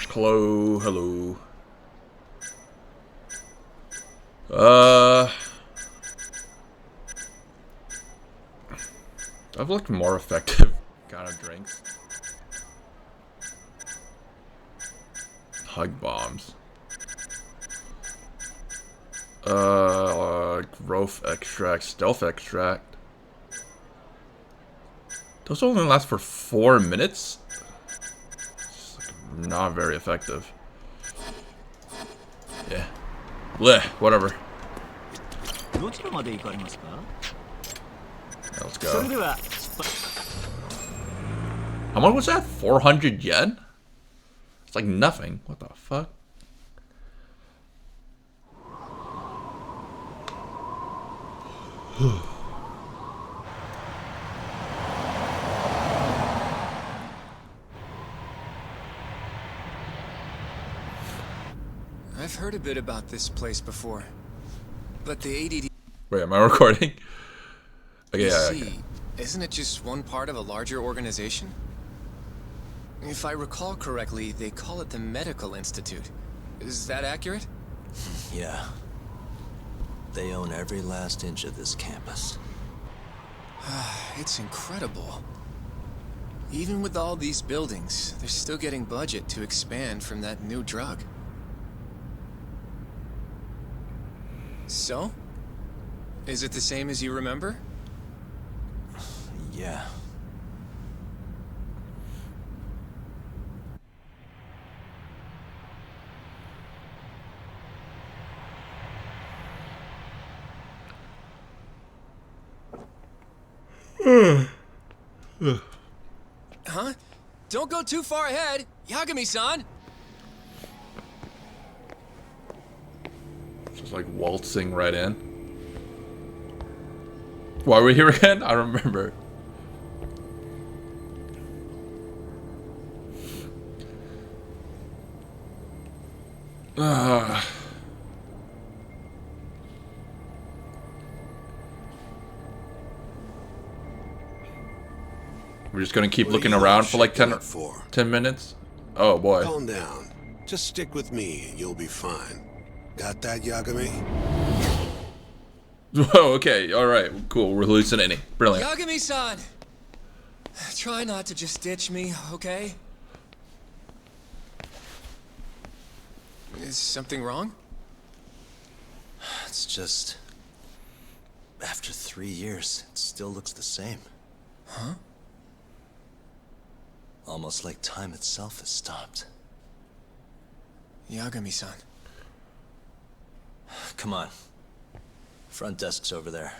Hello, hello. Uh, I've looked more effective kind of drinks. Hug bombs. Growth extract, stealth extract. Those only last for 4 minutes? It's like not very effective. Yeah. Bleh, whatever. Let's go. How much was that? 400 yen? It's like nothing. What the fuck? I've heard a bit about this place before, but the ADD... Wait, am I recording? Okay, You yeah, see, okay. isn't it just one part of a larger organization? If I recall correctly, they call it the Medical Institute. Is that accurate? Yeah. They own every last inch of this campus. It's incredible. Even with all these buildings, they're still getting budget to expand from that new drug. So? Is it the same as you remember? Yeah. Huh? Don't go too far ahead, Yagami-san! Just like waltzing right in. Why are we here again? I don't remember. We're just gonna keep looking around for like 10 minutes? Oh boy. Calm down. Just stick with me and you'll be fine. Got that, Yagami? Whoa, okay, alright, cool, we're hallucinating. Brilliant. Yagami-san! Try not to just ditch me, okay? Is something wrong? It's just... After 3 years, it still looks the same. Huh? Almost like time itself has stopped. Yagami-san. Come on. Front desk's over there.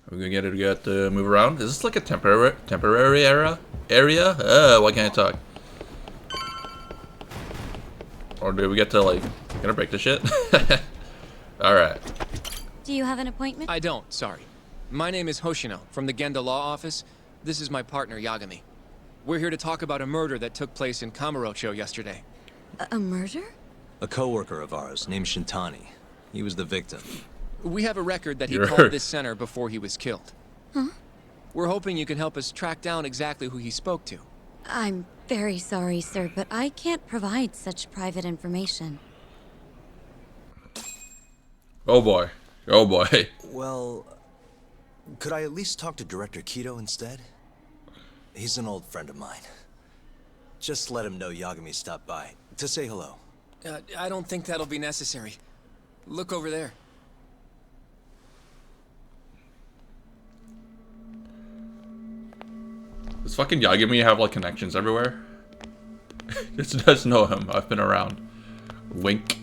Are we gonna get to move around? Is this like a temporary area? Why can't I talk? Or do we get to like gonna break the shit? Alright. Do you have an appointment? I don't, sorry. My name is Hoshino, from the Genda Law Office. This is my partner, Yagami. We're here to talk about a murder that took place in Kamurocho yesterday. A murder? A coworker of ours named Shintani. He was the victim. We have a record that he called this center before he was killed. Huh? We're hoping you can help us track down exactly who he spoke to. I'm very sorry, sir, but I can't provide such private information. Oh boy. Oh boy. Well, could I at least talk to Director Kido instead? He's an old friend of mine. Just let him know Yagami stopped by, to say hello. I don't think that'll be necessary. Look over there. Does fucking Yagami have like connections everywhere? It does know him. I've been around. Wink.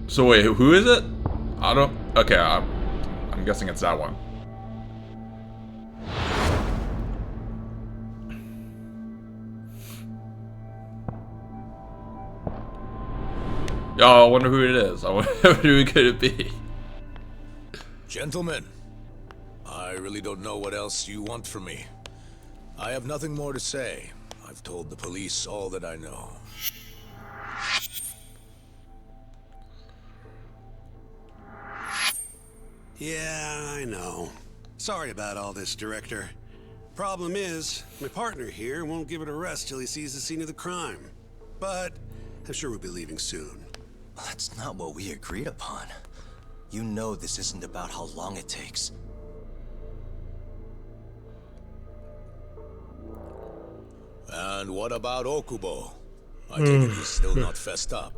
So wait, who is it? I don't. Okay, I'm guessing it's that one. Oh, I wonder who it is. I wonder who could it be. Gentlemen, I really don't know what else you want from me. I have nothing more to say. I've told the police all that I know. Yeah, I know. Sorry about all this, Director. Problem is, my partner here won't give it a rest till he sees the scene of the crime. But I'm sure we'll be leaving soon. That's not what we agreed upon. You know this isn't about how long it takes. And what about Okubo? I take it he's still not fessed up.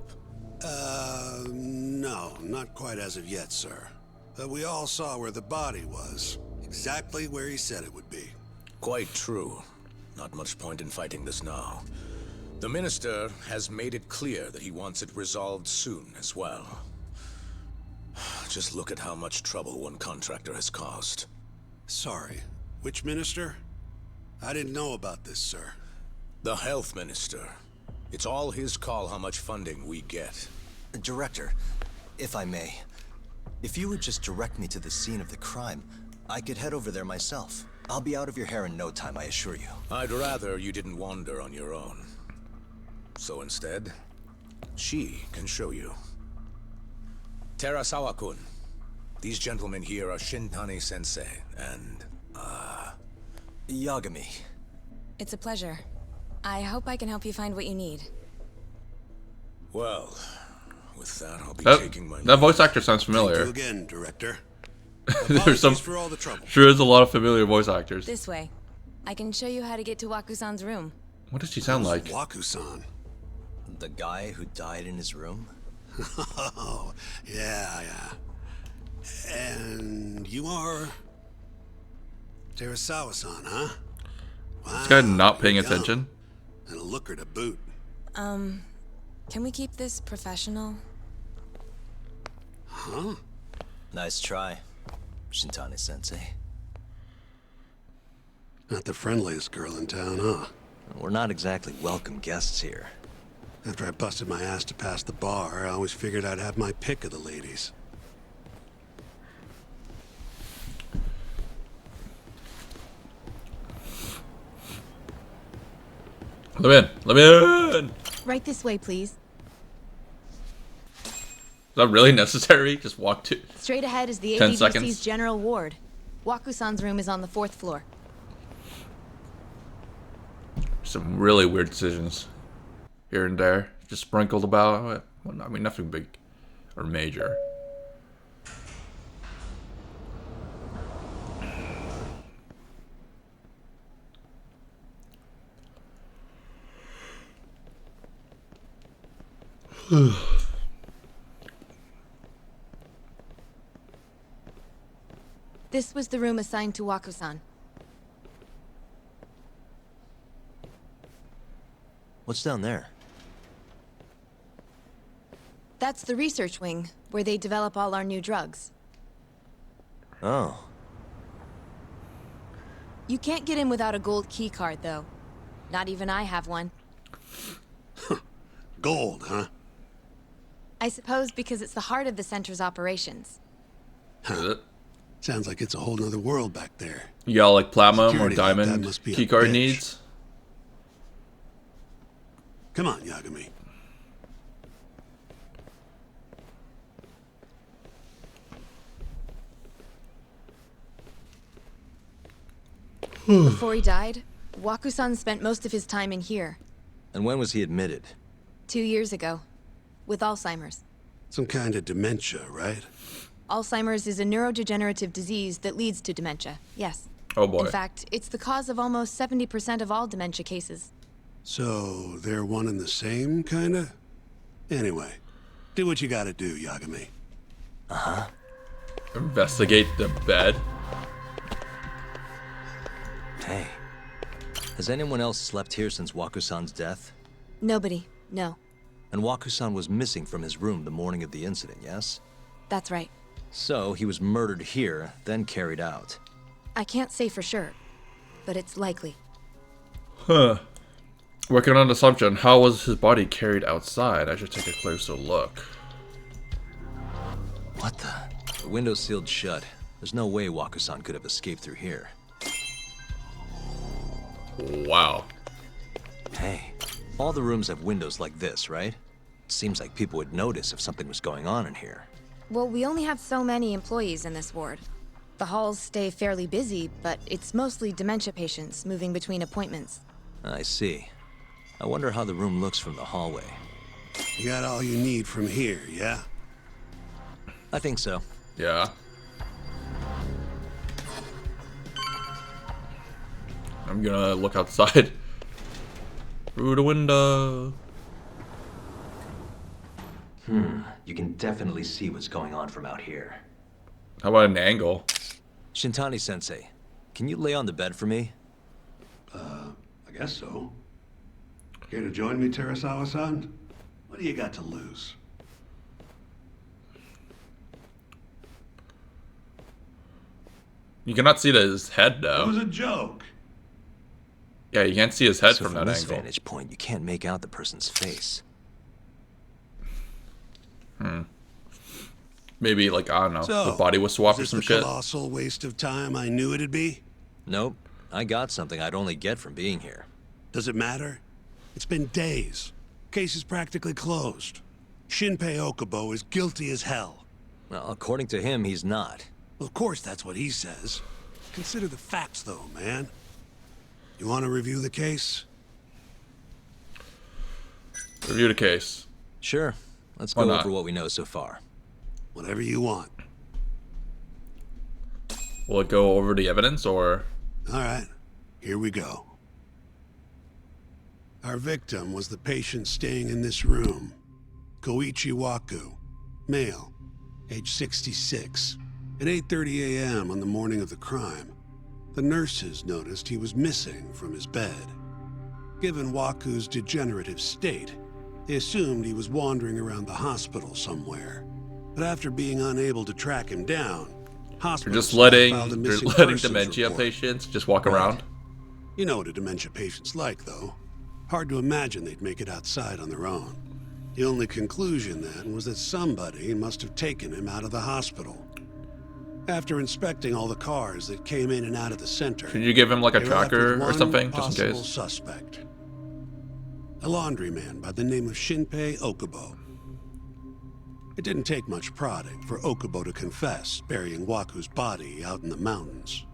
No, not quite as of yet, sir. But we all saw where the body was. Exactly where he said it would be. Quite true. Not much point in fighting this now. The Minister has made it clear that he wants it resolved soon as well. Just look at how much trouble one contractor has caused. Sorry, which minister? I didn't know about this, sir. The Health Minister. It's all his call how much funding we get. Director, if I may, if you would just direct me to the scene of the crime, I could head over there myself. I'll be out of your hair in no time, I assure you. I'd rather you didn't wander on your own. So instead, she can show you. Terasawa-kun, these gentlemen here are Shintani-sensei and, Yagami. It's a pleasure. I hope I can help you find what you need. well, with that I'll be That, taking my that voice actor sounds Thank you familiar. again, Director. There's some, Apologies for all the trouble. sure is a lot of familiar voice actors. This way. I can show you how to get to Waku-san's room. What does she sound like? Waku-san. The guy who died in his room? Oh, yeah. And you are... Terasawa-san, huh? Wow, This guy not paying young. attention. And a looker to boot. Can we keep this professional? Huh? Nice try, Shintani-sensei. Not the friendliest girl in town, huh? We're not exactly welcome guests here. After I busted my ass to pass the bar, I always figured I'd have my pick of the ladies. Let me in. Let me in. Right this way, please. Is that really necessary? Just walk to. Straight ahead is the 10 ADDC's seconds. general ward. Waku-san's room is on the 4th floor. Some really weird decisions here and there, just sprinkled about. Well, I mean, nothing big or major. This was the room assigned to Waku-san. What's down there? That's the research wing, where they develop all our new drugs. Oh, You can't get in without a gold key card, though. Not even I have one. Gold, huh? I suppose because it's the heart of the center's operations. Is it? Sounds like it's a whole nother world back there. You got like platinum or Security like that diamond must be a keycard bitch. needs? Come on, Yagami. Before he died, Waku-san spent most of his time in here. and when was he admitted? 2 years ago. With Alzheimer's. Some kind of dementia, right? Alzheimer's is a neurodegenerative disease that leads to dementia, yes. Oh boy. In fact, it's the cause of almost 70% of all dementia cases. So, they're one and the same, kinda? Anyway, do what you gotta do, Yagami. Investigate the bed. Hey, has anyone else slept here since Waku-san's death? Nobody, no. And Waku-san was missing from his room the morning of the incident, yes? That's right. So he was murdered here, then carried out. I can't say for sure, but it's likely. Huh. Working on an assumption. How was his body carried outside? I should take a closer look. What the? The window's sealed shut. There's no way Waku-san could have escaped through here. Wow. Hey, all the rooms have windows like this, right? It seems like people would notice if something was going on in here. Well, we only have so many employees in this ward. The halls stay fairly busy, but it's mostly dementia patients moving between appointments. I see. I wonder how the room looks from the hallway. You got all you need from here, yeah? I think so. Yeah. I'm gonna look outside. Through the window. You can definitely see what's going on from out here. How about an angle? Shintani-sensei, can you lay on the bed for me? I guess so. Care to join me, Terasawa-san? What do you got to lose? You cannot see his head It though. was a joke. Yeah, you can't see his head So from from that this angle. vantage point, you can't make out the person's face. Maybe like I don't know, So, the body was swapped or is this some the shit. colossal waste of time I knew it'd be? Nope. I got something I'd only get from being here. Does it matter? It's been days. Case is practically closed. Shinpei Okubo is guilty as hell. Well, according to him, he's not. Well, of course that's what he says. Consider the facts, though, man. You want to review the case? Review the case. Sure. Let's Why go not? over what we know so far. Whatever you want. Will it go over the evidence or? All right, here we go. Our victim was the patient staying in this room. Koichi Waku, male, age 66. At 8:30 a.m. on the morning of the crime, the nurses noticed he was missing from his bed. Given Waku's degenerative state, they assumed he was wandering around the hospital somewhere. But after being unable to track him down, You're hospital just staff letting filed a you're missing letting persons dementia report. patients just walk Right. around. You know what a dementia patient's like, though. Hard to imagine they'd make it outside on their own. The only conclusion then was that somebody must have taken him out of the hospital. After inspecting all the cars that came in and out of the center, Should you give him like a they were left with tracker or one something, just in possible case? suspect. A laundryman by the name of Shinpei Okubo. It didn't take much prodding for Okubo to confess burying Waku's body out in the mountains.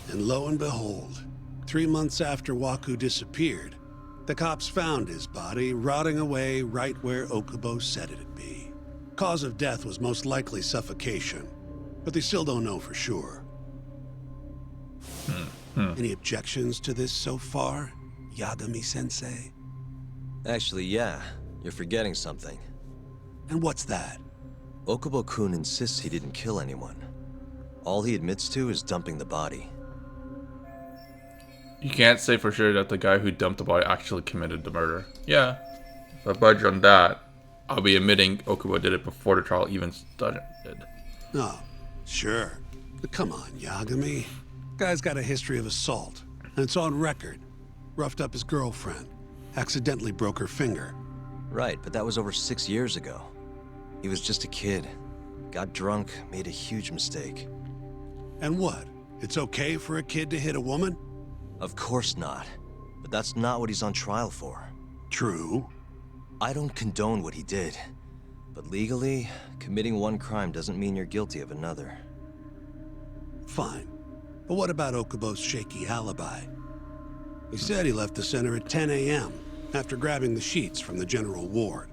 And lo and behold, 3 months after Waku disappeared, the cops found his body rotting away right where Okubo said it'd be. Cause of death was most likely suffocation, but they still don't know for sure. Any objections to this so far, Yagami-sensei? Actually, yeah. You're forgetting something. And what's that? Okubo-kun insists he didn't kill anyone. All he admits to is dumping the body. You can't say for sure that the guy who dumped the body actually committed the murder. Yeah, if I budge on that, I'll be admitting Okubo did it before the trial even started. Oh, sure. But come on, Yagami. Guy's got a history of assault, and it's on record. Roughed up his girlfriend. Accidentally broke her finger. Right, but that was over 6 years ago. He was just a kid. Got drunk, made a huge mistake. And what? It's okay for a kid to hit a woman? Of course not. But that's not what he's on trial for. True. I don't condone what he did. But legally, committing one crime doesn't mean you're guilty of another. Fine. But what about Okubo's shaky alibi? He said he left the center at 10 a.m. after grabbing the sheets from the general ward.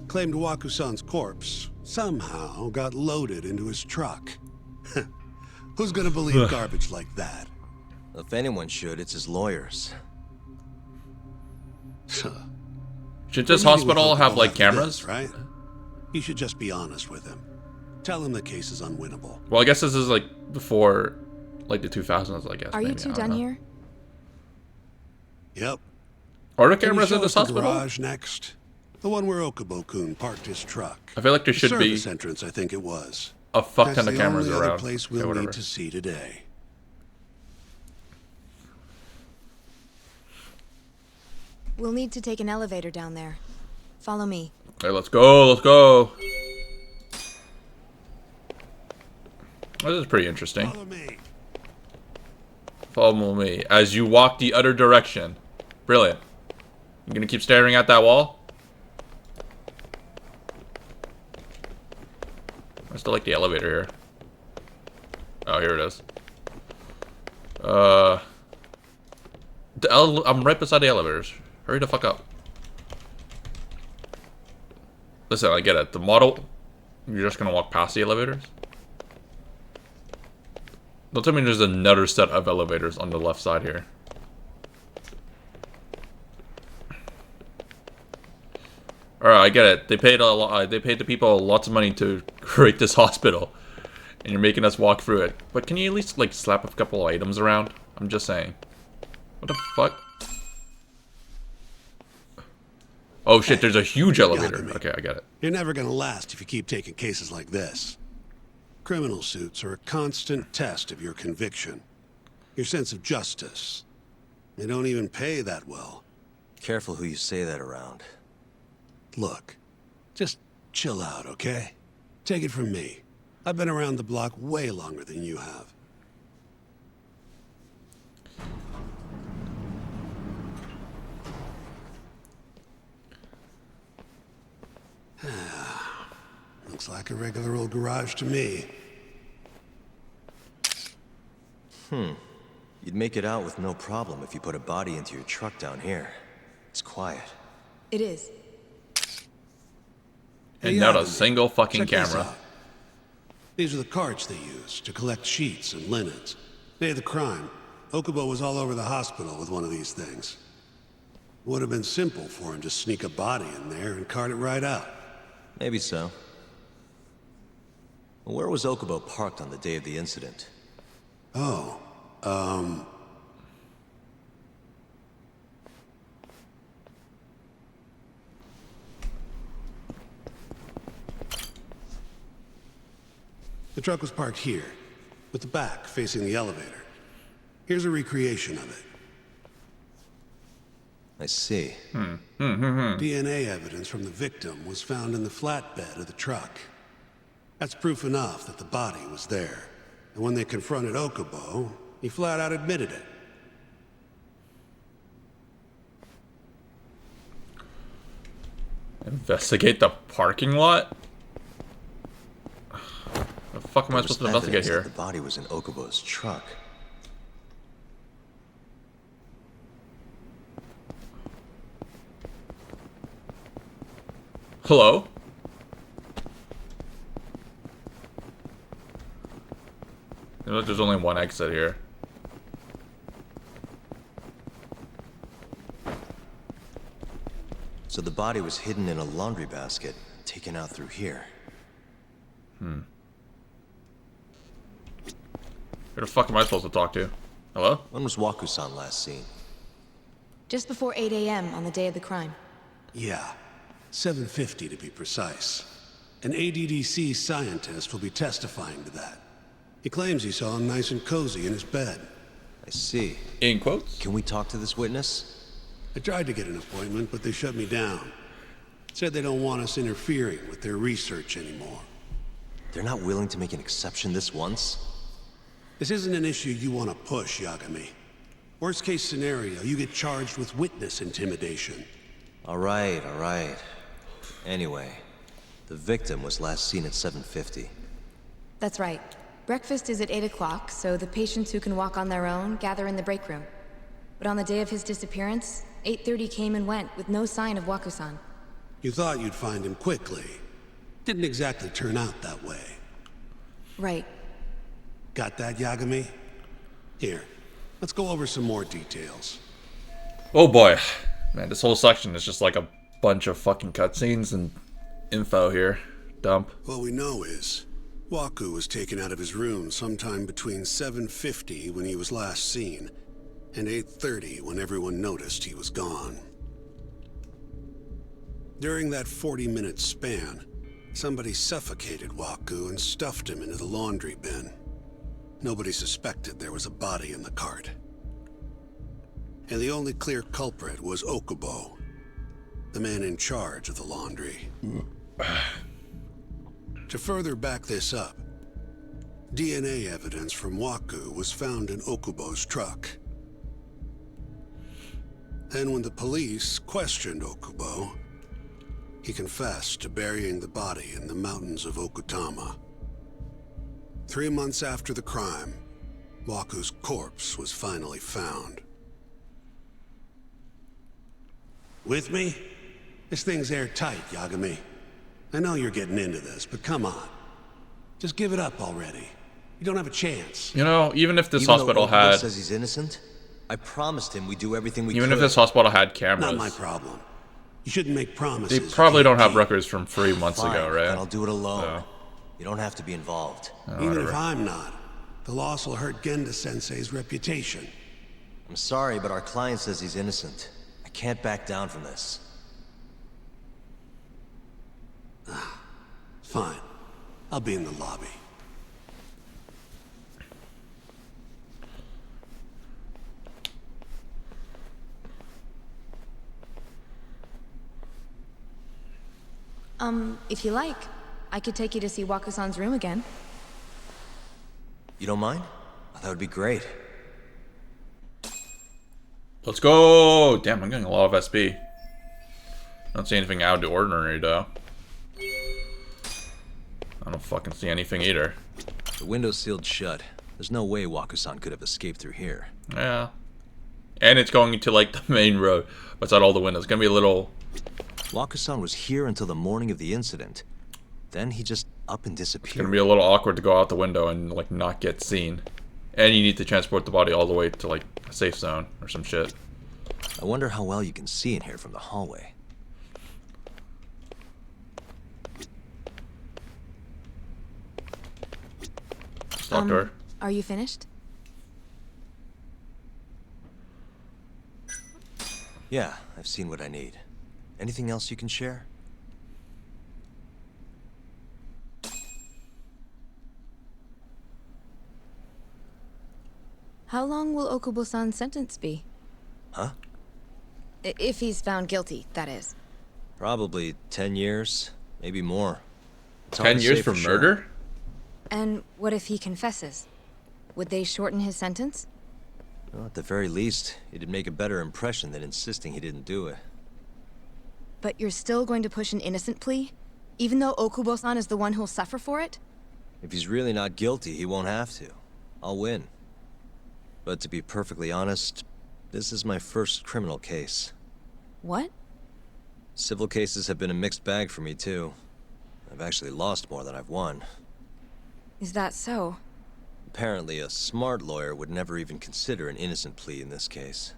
Claimed Waku-san's corpse somehow got loaded into his truck. Who's gonna believe garbage like that? If anyone should, it's his lawyers. Should this We're meeting with hospital have Okubo like after cameras? this, right? You should just be honest with him. Tell him the case is unwinnable. Well, I guess this is like before, like the 2000s. I guess. Are you maybe, two I don't done know. here? Yep. Are there Can you cameras show in this us the hospital? garage next? The one where Okubo-kun parked his truck. I feel like there The should be service entrance, I think it was. a fuck That's ton of the cameras only other around. place Okay, we'll whatever. need to see today. We'll need to take an elevator down there. Follow me. Okay, let's go. Let's go. This is pretty interesting. Follow me. Follow me as you walk the other direction. Brilliant. You gonna keep staring at that wall? still like the elevator here. Oh, here it is. I'm right beside the elevators. Hurry the fuck up. Listen, I get it. The model... You're just gonna walk past the elevators? Don't tell me there's another set of elevators on the left side here. Alright, I get it. They paid a lot. They paid the people lots of money to create this hospital, and you're making us walk through it. But can you at least like slap a couple of items around? I'm just saying. What the fuck? Oh shit! There's a huge elevator. Okay, I get it. You're never gonna last if you keep taking cases like this. Criminal suits are a constant test of your conviction, your sense of justice. They don't even pay that well. Careful who you say that around. Look, just chill out, okay? Take it from me. I've been around the block way longer than you have. Looks like a regular old garage to me. You'd make it out with no problem if you put a body into your truck down here. It's quiet. It is. And Hey, not a Yagami, single fucking check this camera. out. These are the carts they use to collect sheets and linens. Day of the crime, Okubo was all over the hospital with one of these things. Would have been simple for him to sneak a body in there and cart it right out. Maybe so. Where was Okubo parked on the day of the incident? Oh, the truck was parked here, with the back facing the elevator. Here's a recreation of it. I see. DNA evidence from the victim was found in the flatbed of the truck. That's proof enough that the body was there. And when they confronted Okubo, he flat out admitted it. Investigate the parking lot? The fuck am I There was supposed to investigate evidence here? that the body was in Okubo's truck. Hello? You know, there's only one exit here. So the body was hidden in a laundry basket, taken out through here. Who the fuck am I supposed to talk to? Hello? When was Waku-san last seen? Just before 8 a.m. on the day of the crime. Yeah, 7:50 to be precise. An ADDC scientist will be testifying to that. He claims he saw him nice and cozy in his bed. I see. In quotes? Can we talk to this witness? I tried to get an appointment, but they shut me down. Said they don't want us interfering with their research anymore. They're not willing to make an exception this once? This isn't an issue you want to push, Yagami. Worst case scenario, you get charged with witness intimidation. All right. Anyway, the victim was last seen at 7:50. That's right. Breakfast is at 8 o'clock, so the patients who can walk on their own gather in the break room. But on the day of his disappearance, 8:30 came and went with no sign of Waku-san. You thought you'd find him quickly. Didn't exactly turn out that way. Right. Got that, Yagami? Here, let's go over some more details. Oh boy. Man, this whole section is just like a bunch of fucking cutscenes and info here. Dump. What we know is, Waku was taken out of his room sometime between 7:50 when he was last seen, and 8:30 when everyone noticed he was gone. During that 40-minute span, somebody suffocated Waku and stuffed him into the laundry bin. Nobody suspected there was a body in the cart. And the only clear culprit was Okubo, the man in charge of the laundry. To further back this up, DNA evidence from Waku was found in Okubo's truck. Then when the police questioned Okubo, he confessed to burying the body in the mountains of Okutama. 3 months after the crime, Waku's corpse was finally found. With me? This thing's airtight, Yagami. I know you're getting into this, but come on. Just give it up already. You don't have a chance. You know, even if this Even hospital though Okubo had... says he's innocent, I promised him we'd do everything we could. Even if this hospital had Not my cameras, problem. You shouldn't make promises. they probably you don't can't have records from 3 months Fine, ago, right? then I'll do it alone. So, You don't have to be involved. keep. Even if whatever. I'm not, the loss will hurt Genda-sensei's reputation. I'm sorry, but our client says he's innocent. I can't back down from this. Fine. I'll be in the lobby. If you like, I could take you to see Waku-san's room again. You don't mind? That would be great. Let's go! Damn, I'm getting a lot of SB. Don't see anything out of the ordinary, though. I don't fucking see anything either. The window's sealed shut. There's no way Waku-san could have escaped through here. Yeah. And it's going to, like, the main road. What's out all the windows? It's gonna be a little... Waku-san was here until the morning of the incident. Then he just up and It's gonna disappeared. be a little awkward to go out the window and, like, not get seen. And you need to transport the body all the way to, like, a safe zone or some shit. I wonder how well you can see in here from the hallway. Just talk to her. Are you finished? Yeah, I've seen what I need. Anything else you can share? How long will Okubo-san's sentence be? Huh? If he's found guilty, that is. Probably 10 years, maybe more. It's hard 10 to years say for sure. murder? And what if he confesses? Would they shorten his sentence? Well, at the very least, it'd make a better impression than insisting he didn't do it. But you're still going to push an innocent plea? Even though Okubo-san is the one who'll suffer for it? If he's really not guilty, he won't have to. I'll win. But to be perfectly honest, this is my first criminal case. What? Civil cases have been a mixed bag for me, too. I've actually lost more than I've won. Is that so? Apparently, a smart lawyer would never even consider an innocent plea in this case.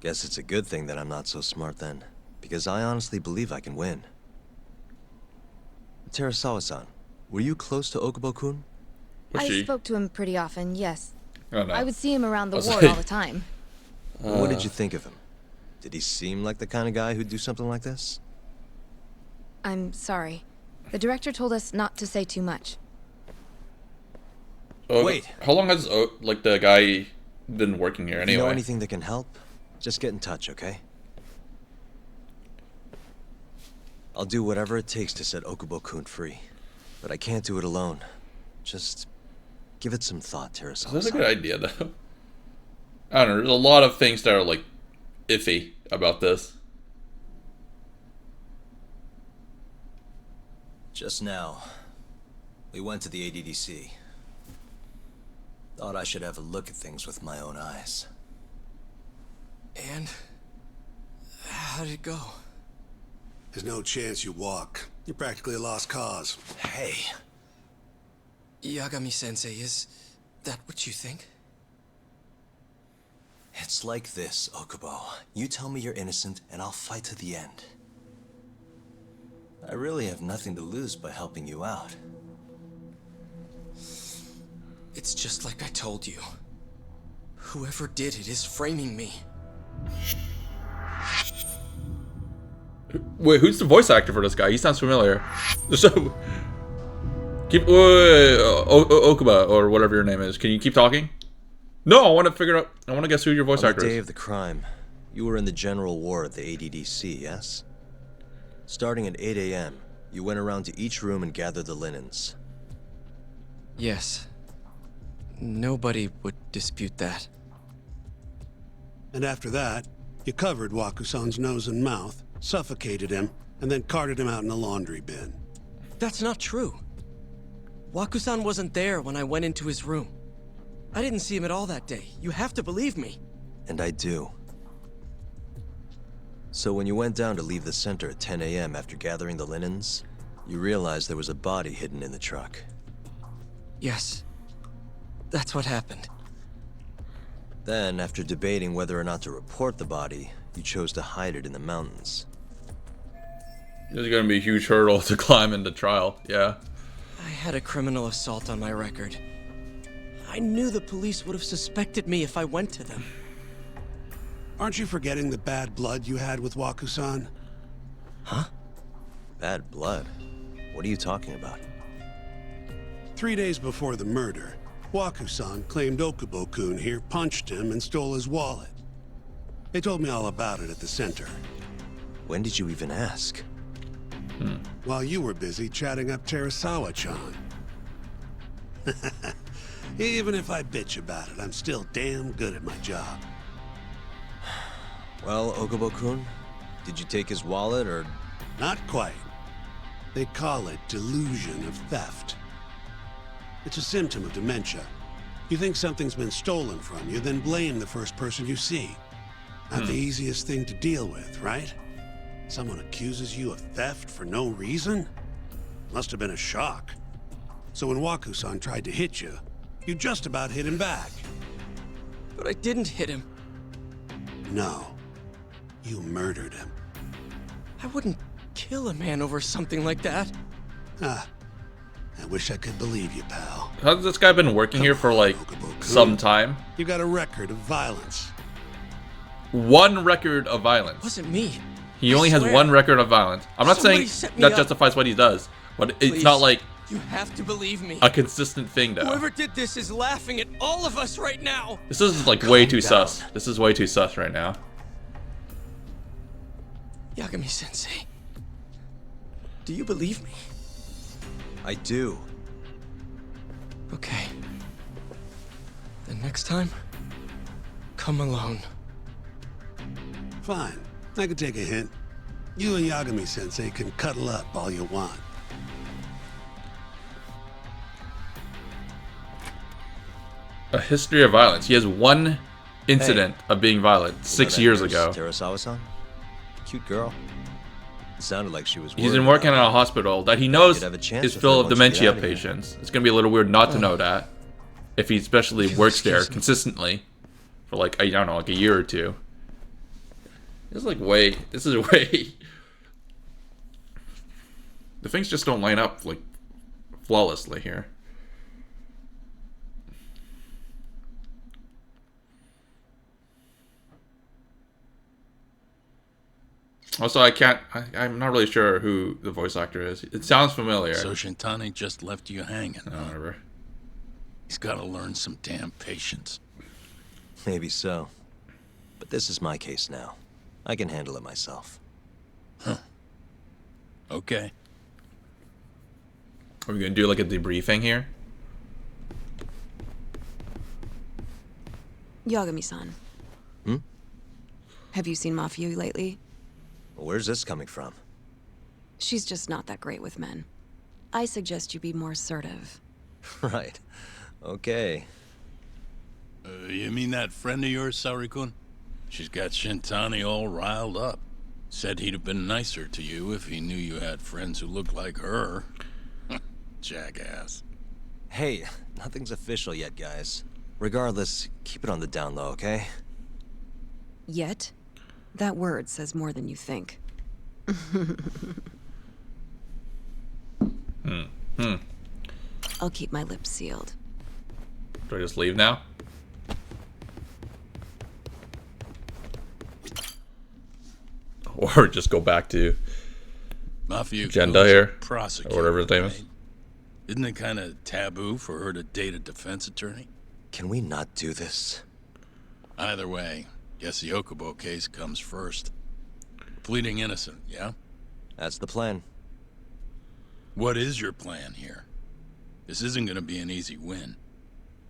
Guess it's a good thing that I'm not so smart then, because I honestly believe I can win. Terasawa-san, were you close to Okubo-kun? Was I she? spoke to him pretty often, yes. Oh, no. I would see him around the was ward like- all the time. What did you think of him? Did he seem like the kind of guy who'd do something like this? I'm sorry. The director told us not to say too much. Oh, Wait. How long has, like, the guy been working here If anyway? you know anything that can help, just get in touch, okay? I'll do whatever it takes to set Okubo-kun free. But I can't do it alone. Just give it some thought, Terasawa-san. That's a good idea, though. I don't know. There's a lot of things that are, like, iffy about this. Just now, we went to the ADDC. Thought I should have a look at things with my own eyes. And how did it go? There's no chance you walk. You're practically a lost cause. Hey, Yagami-sensei, is that what you think? it's like this, Okubo. You tell me you're innocent, and I'll fight to the end. I really have nothing to lose by helping you out. It's just like I told you. Whoever did it is framing me. Wait, who's the voice actor for this guy? He sounds familiar. So, keep Okuba or whatever your name is. Can you keep talking? No, I want to figure out. I want to guess who your voice On the actor day is. of the crime, you were in the general ward at the ADDC, yes? Starting at 8 a.m., you went around to each room and gathered the linens. Yes. Nobody would dispute that. And after that, you covered Waku-san's nose and mouth, suffocated him, and then carted him out in a laundry bin. That's not true. Waku-san wasn't there when I went into his room. I didn't see him at all that day. You have to believe me. And I do. So when you went down to leave the center at 10 a.m. after gathering the linens, you realized there was a body hidden in the truck. Yes. That's what happened. Then, after debating whether or not to report the body, you chose to hide it in the mountains. There's gonna be a huge hurdle to climb into trial, yeah. I had a criminal assault on my record. I knew the police would have suspected me if I went to them. Aren't you forgetting the bad blood you had with Waku-san? Huh? Bad blood? What are you talking about? 3 days before the murder, Waku-san claimed Okubo-kun here punched him and stole his wallet. They told me all about it at the center. When did you even ask? While you were busy chatting up Terasawa-chan. Even if I bitch about it, I'm still damn good at my job. Well, Okubo-kun, did you take his wallet or... Not quite. They call it delusion of theft. It's a symptom of dementia. You think something's been stolen from you, then blame the first person you see. Not the easiest thing to deal with, right? Someone accuses you of theft for no reason? Must have been a shock. So when Waku-san tried to hit you, you just about hit him back. But I didn't hit him. No. You murdered him. I wouldn't kill a man over something like that. Ah. I wish I could believe you, pal. How's this guy been working here for like some time? You got a record of violence. One record of violence. Wasn't me. He only has swear. one record of violence. I'm not Somebody saying set me that up. justifies what he does, but it's Please. not like You have to believe me. a consistent thing though. Whoever did this is laughing at all of us right now. This is like way too down. sus. This is way too sus right now. Yagami-sensei, do you believe me? I do. Okay. Then next time, come alone. Fine. I can take a hint. You and Yagami-sensei can cuddle up all you want. A history of violence. He has one incident of being violent You know 6 that years nurse, ago. Terasawa-san? Cute girl. It sounded like she was He's worried been working about at a hospital that he knows You'd have a chance is with full her of once you get dementia out of here. patients. It's gonna be a little weird not to know that if he especially works there excuse me. consistently for like I don't know, like a year or two. This is like way. This is way. The things just don't line up like flawlessly here. Also, I'm not really sure who the voice actor is. It sounds familiar. So Shintani just left you hanging, No, huh? whatever. He's got to learn some damn patience. Maybe so. But this is my case now. I can handle it myself. Okay. Are we gonna do like a debriefing here? Yagami-san. Hmm? Have you seen Mafio lately? Where's this coming from? She's just not that great with men. I suggest you be more assertive. Right. Okay. You mean that friend of yours, Sarikun? She's got Shintani all riled up. Said he'd have been nicer to you if he knew you had friends who looked like her. Jackass. Hey, nothing's official yet, guys. Regardless, keep it on the down low, okay? Yet? That word says more than you think. I'll keep my lips sealed. Do I just leave now? Or just go back to Mafia Agenda Ku's a here, prosecutor, or whatever his name is. right? Isn't it kind of taboo for her to date a defense attorney? Can we not do this? Either way, guess the Okubo case comes first. Pleading innocent, yeah? That's the plan. What is your plan here? This isn't gonna be an easy win.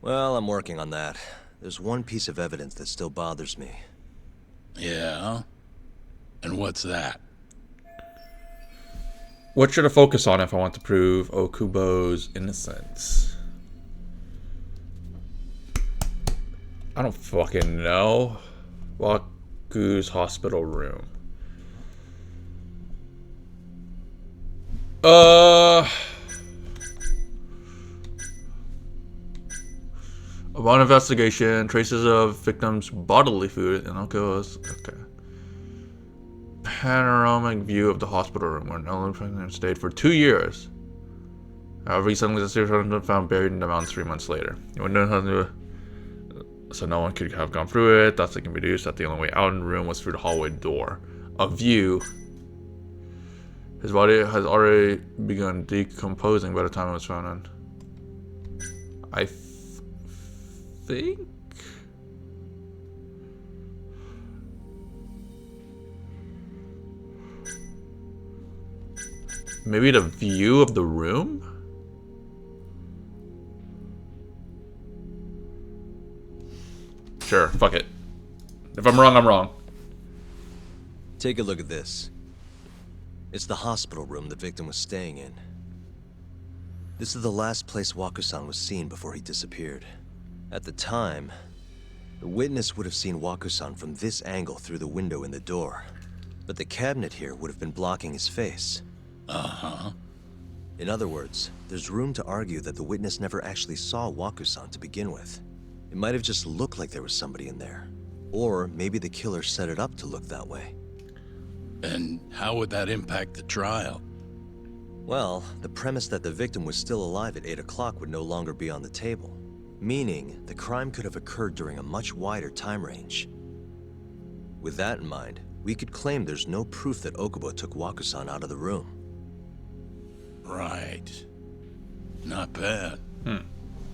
Well, I'm working on that. There's one piece of evidence that still bothers me. Yeah? And what's that? What should I focus on if I want to prove Okubo's innocence? I don't fucking know. Waku's hospital room. Upon investigation, traces of victims' bodily fluid and Okubo's. Okay. Panoramic view of the hospital room where no one stayed for 2 years. However, recently the series was found buried in the mountains 3 months later. So no one could have gone through it. Thus, it can be deduced that the only way out in the room was through the hallway door. A view. His body has already begun decomposing by the time it was found on. I think. Maybe the view of the room? Sure, fuck it. If I'm wrong, I'm wrong. Take a look at this. It's the hospital room the victim was staying in. This is the last place Waku-san was seen before he disappeared. At the time, the witness would have seen Waku-san from this angle through the window in the door. But the cabinet here would have been blocking his face. Uh-huh. In other words, there's room to argue that the witness never actually saw Waku-san to begin with. It might have just looked like there was somebody in there. Or maybe the killer set it up to look that way. And how would that impact the trial? Well, the premise that the victim was still alive at 8 o'clock would no longer be on the table. Meaning, the crime could have occurred during a much wider time range. With that in mind, we could claim there's no proof that Okubo took Waku-san out of the room. Right. Not bad.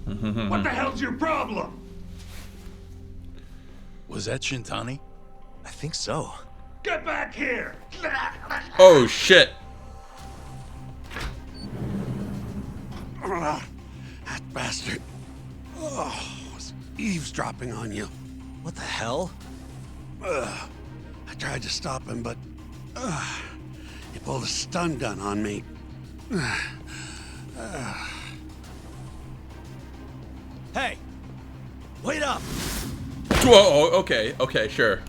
What the hell's your problem? Was that Shintani? I think so. Get back here! Oh shit! That bastard. Oh, was eavesdropping on you. What the hell? I tried to stop him, but he pulled a stun gun on me. Hey! Wait up! Whoa, okay, sure.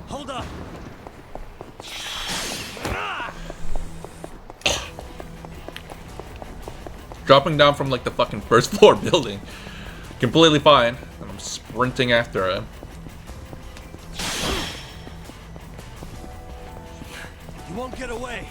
Hold up! Dropping down from like the fucking first floor building. Completely fine. And I'm sprinting after him. You won't get away!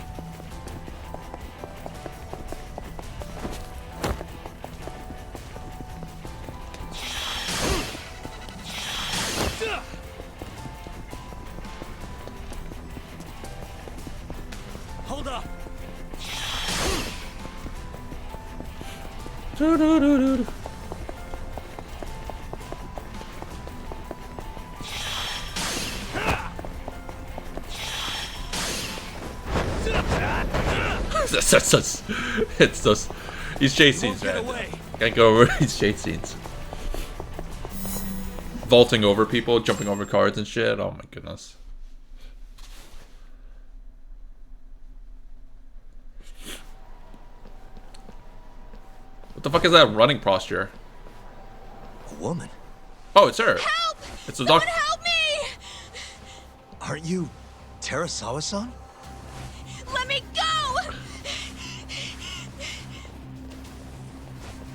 Hold up! It's those these chase scenes, man. Can't go over these chase scenes. Vaulting over people, jumping over cars and shit. Oh my goodness. What the fuck is that running posture? A woman? Oh, it's her. Help! It's the Someone doc. help me! Aren't you Terasawa-san? Let me go!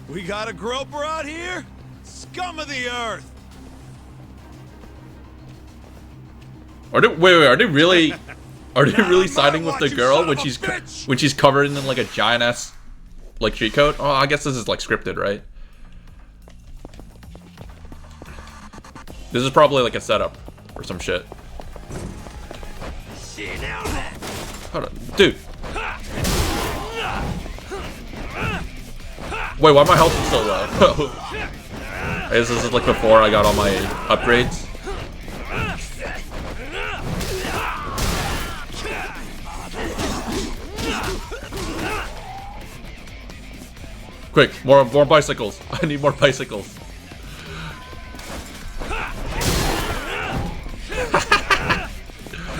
We got a groper out here? Scum of the earth! Are they really? Are they really siding with the watch, you girl son when of a she's bitch! when she's covered in like a giant ass like cheat code? Oh, I guess this is like scripted, right? This is probably like a setup or some shit. Hold on, dude. Wait, why my health is so low? I guess this is like before I got all my upgrades. Quick, more bicycles. I need more bicycles.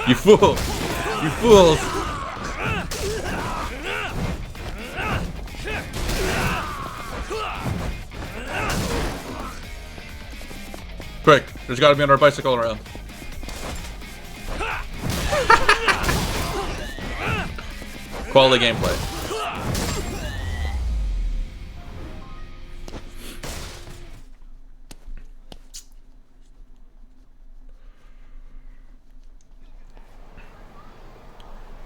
You fool! You fools! Quick, there's gotta be another bicycle around. Quality gameplay.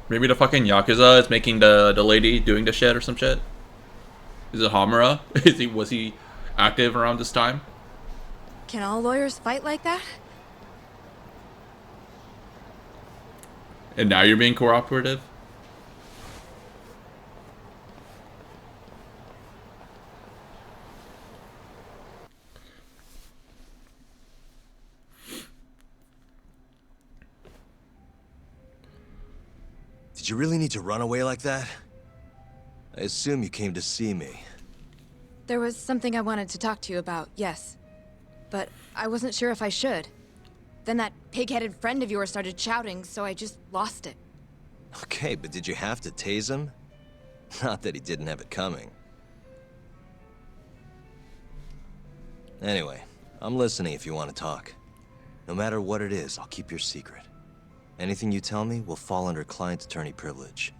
Maybe the fucking Yakuza is making the lady doing the shit or some shit. Is it Hamura? Was he active around this time? Can all lawyers fight like that? And now you're being cooperative? Did you really need to run away like that? I assume you came to see me. There was something I wanted to talk to you about, yes. But I wasn't sure if I should. Then that pig-headed friend of yours started shouting, so I just lost it. Okay, but did you have to tase him? Not that he didn't have it coming. Anyway, I'm listening if you want to talk. No matter what it is, I'll keep your secret. Anything you tell me will fall under client attorney privilege.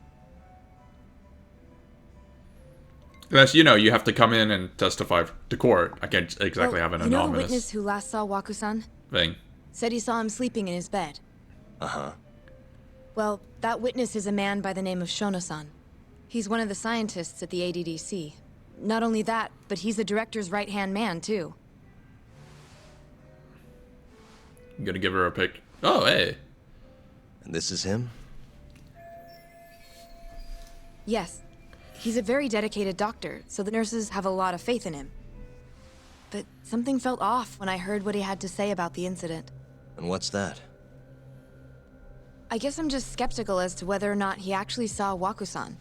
Unless, you know, you have to come in and testify to court. I can't exactly have an you know the anonymous witness who last saw Waku-san? thing. Said he saw him sleeping in his bed. Uh-huh. Well, that witness is a man by the name of Shono-san. He's one of the scientists at the ADDC. Not only that, but he's the director's right-hand man, too. I'm gonna give her a pic. Oh, hey. And this is him? Yes. He's a very dedicated doctor, so the nurses have a lot of faith in him. But something felt off when I heard what he had to say about the incident. And what's that? I guess I'm just skeptical as to whether or not he actually saw Waku-san.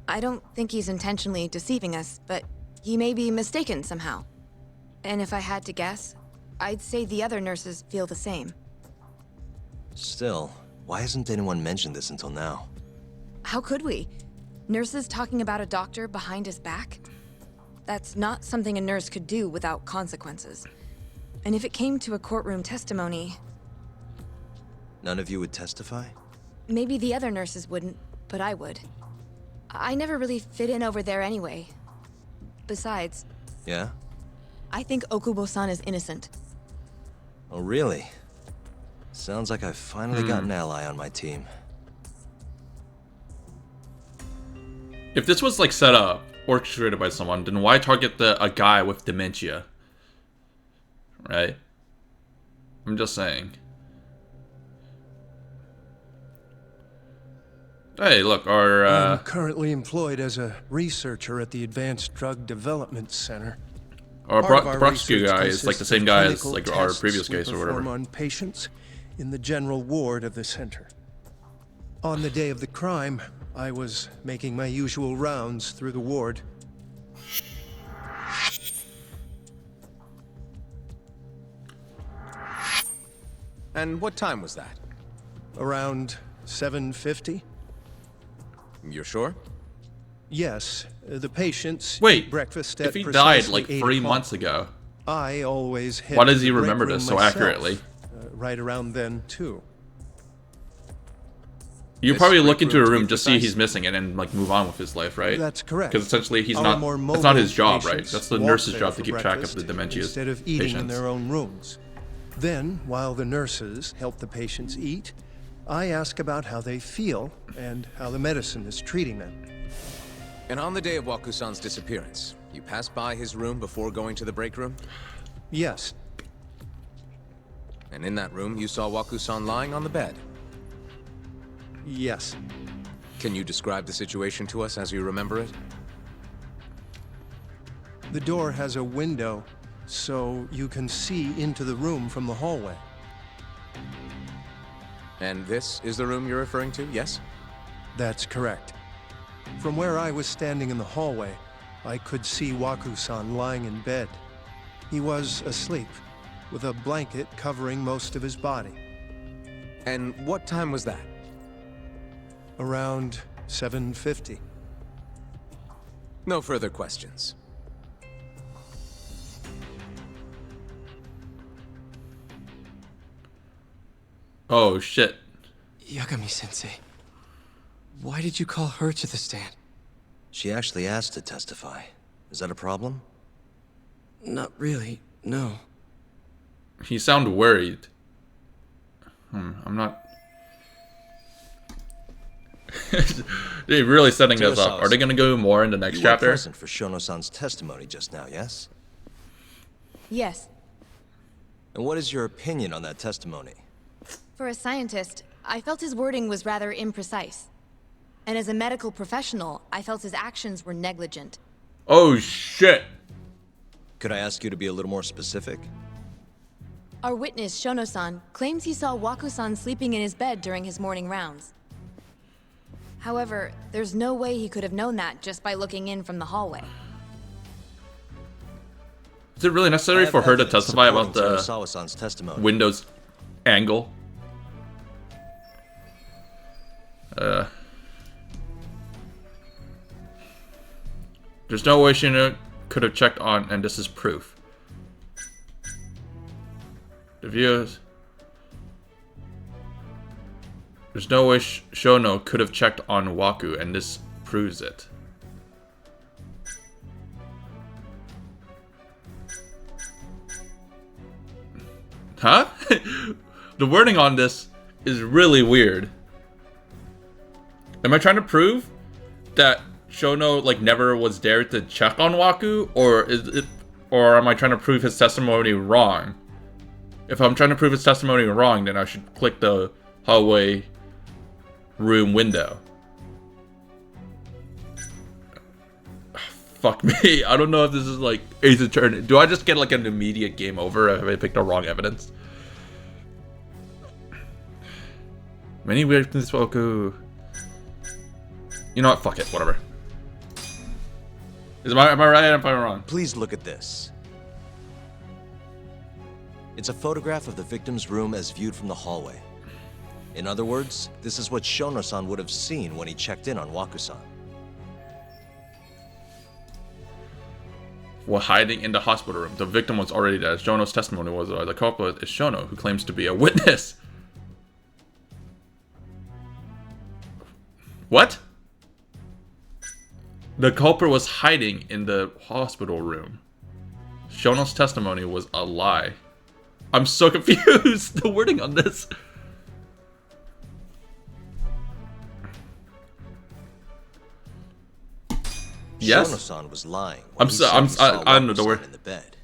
I don't think he's intentionally deceiving us, but he may be mistaken somehow. And if I had to guess, I'd say the other nurses feel the same. Still, why hasn't anyone mentioned this until now? How could we? Nurses talking about a doctor behind his back? That's not something a nurse could do without consequences. And if it came to a courtroom testimony... None of you would testify? Maybe the other nurses wouldn't, but I would. I never really fit in over there anyway. Besides... Yeah? I think Okubo-san is innocent. Oh, really? Sounds like I've finally got an ally on my team. If this was like set up, orchestrated by someone, then why target a guy with dementia? Right? I'm just saying. Hey, look, our I'm currently employed as a researcher at the Advanced Drug Development Center. Our Part of our prosecutor research guy is like the consists same of guy as clinical like our tests previous we case or perform whatever. on patients in the general ward of the center. On the day of the crime, I was making my usual rounds through the ward. And what time was that? Around 7:50? You're sure? Yes, the patients Wait, eat breakfast if at he died precisely like 8 3 o'clock. months ago, I always head why to does he the break remember room this so myself, accurately? right around then, too. You This probably break look into room a to be room, just see precise? he's missing, and then like move on with his life, right? That's correct. Because essentially he's Our not. more That's not his mobile job, right? patients That's the walk nurse's there job to for keep track of breakfast the dementia instead of eating in patients. their own rooms. Then, while the nurses help the patients eat, I ask about how they feel and how the medicine is treating them. And on the day of Waku-san's disappearance, you passed by his room before going to the break room? Yes, And in that room, you saw Waku-san lying on the bed. yes. Can you describe the situation to us as you remember it? The door has a window, so you can see into the room from the hallway. And this is the room you're referring to, yes? That's correct. From where I was standing in the hallway, I could see Waku-san lying in bed. He was asleep, with a blanket covering most of his body. And what time was that? Around 7:50. No further questions. Oh shit. Yagami-sensei, why did you call her to the stand? She actually asked to testify. Is that a problem? Not really, no. You sound worried. I'm not. They're really setting this up. Are they gonna go more in the next You were chapter? present for Shono-san's testimony just now, yes? Yes. And what is your opinion on that testimony? For a scientist, I felt his wording was rather imprecise. And as a medical professional, I felt his actions were negligent. Oh shit. Could I ask you to be a little more specific? Our witness, Shono-san, claims he saw Waku-san sleeping in his bed during his morning rounds. However, there's no way he could have known that just by looking in from the hallway. Is it really necessary for her to testify about the Terusawa-san's testimony. Windows angle? There's no way she could have checked on, and this is proof. The views. There's no way Shono could have checked on Waku, and this proves it. Huh? The wording on this is really weird. Am I trying to prove that Shono like never was there to check on Waku, or is it, or am I trying to prove his testimony wrong? If I'm trying to prove his testimony wrong, then I should click the hallway room window. Fuck me. I don't know if this is like Ace Attorney. Do I just get like an immediate game over if I pick the wrong evidence? Many weird things Waku. You know what? Fuck it. Whatever. Am I right or am I wrong? Please look at this. It's a photograph of the victim's room as viewed from the hallway. In other words, this is what Shono-san would have seen when he checked in on Waku-san. While hiding in the hospital room, the victim was already there. Shono's testimony was the culprit is Shono, who claims to be a witness. What? The culprit was hiding in the hospital room. Shono's testimony was a lie. I'm so confused. The wording on this. Yes. Shono-san was lying. I don't know the word. In the bed.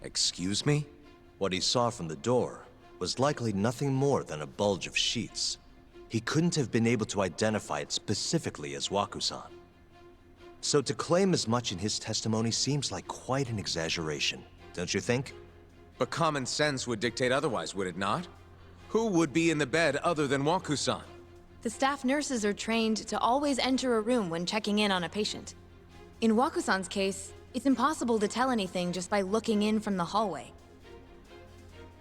Excuse me? What he saw from the door was likely nothing more than a bulge of sheets. He couldn't have been able to identify it specifically as Waku-san. So to claim as much in his testimony seems like quite an exaggeration, don't you think? But common sense would dictate otherwise, would it not? Who would be in the bed other than Waku-san? The staff nurses are trained to always enter a room when checking in on a patient. In Waku-san's case, it's impossible to tell anything just by looking in from the hallway.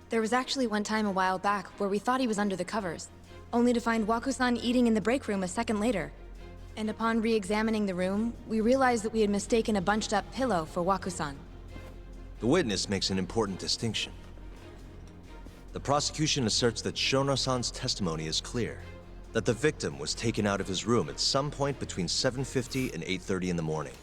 There was actually one time a while back where we thought he was under the covers, only to find Waku-san eating in the break room a second later. And upon re-examining the room, we realized that we had mistaken a bunched-up pillow for Waku-san. The witness makes an important distinction. The prosecution asserts that Shono-san's testimony is clear, that the victim was taken out of his room at some point between 7:50 and 8:30 in the morning.